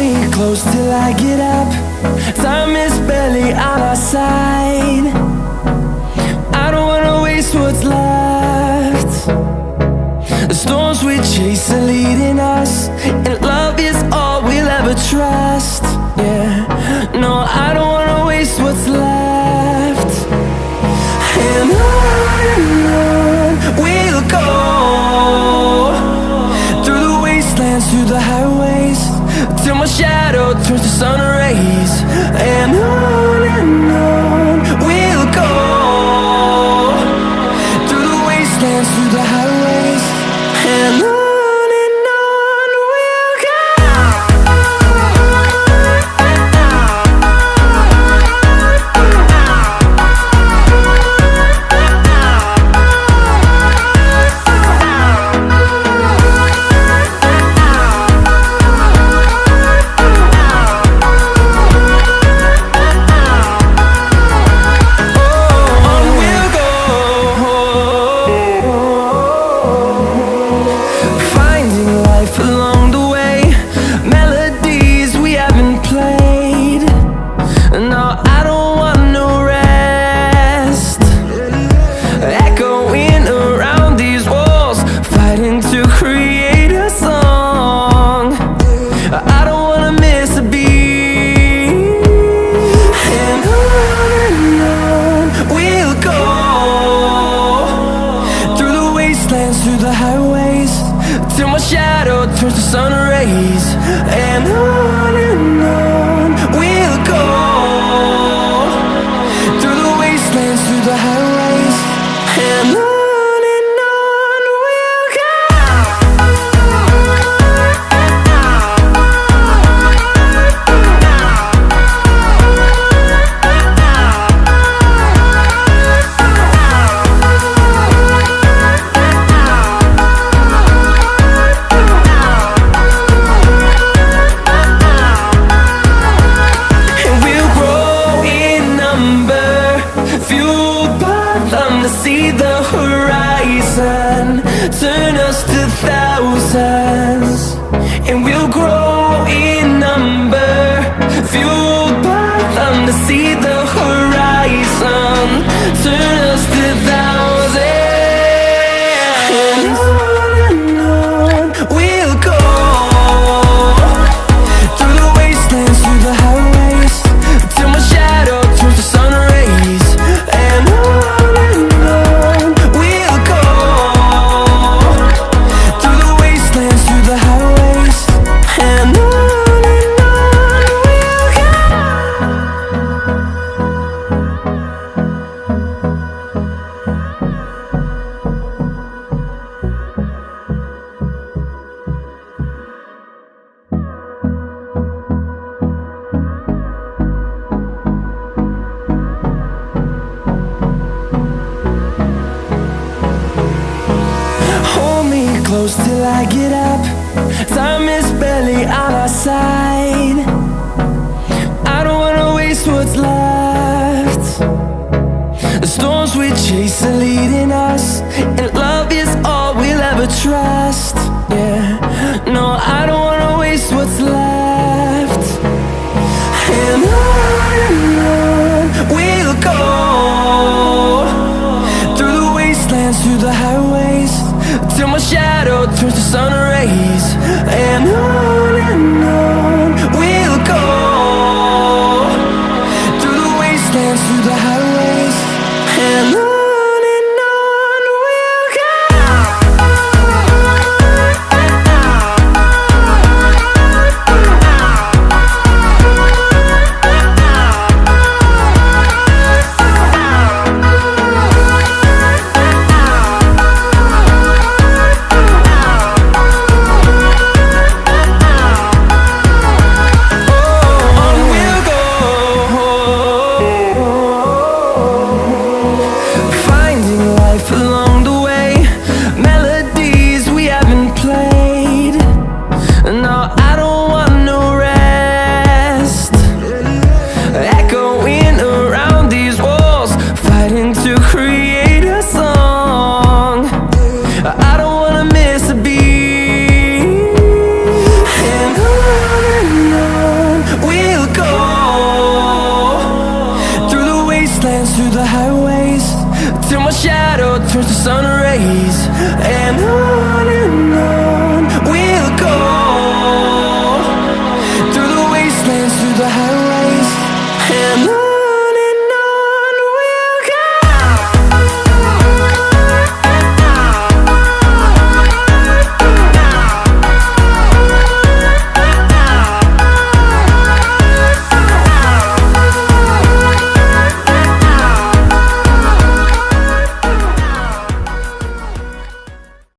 me close till I get up. Time is barely on our side. I don't wanna waste what's left. The storms we chase are leading us, and love is all we'll ever trust. Yeah, no, I don't wanna waste what's left. And on we'll go, through the wastelands, through the highways, till my shadow turns to sun rays. And on we'll go, through the wastelands, through the highways, and on we'll go. Through the highways, till my shadow turns to sun rays. And on we'll go, through the wastelands, through the highways, and on we'll go. To see the horizon turn us to thousands, and we'll grow in number, fueled by them. To see the horizon turn us to thousands, and on we'll go, through the wastelands, through the highways, till my shadow turns to sun rays. And close till I get up. Time is barely on our side. I don't wanna waste what's left. The storms we chase are leading us, and love is all we'll ever trust.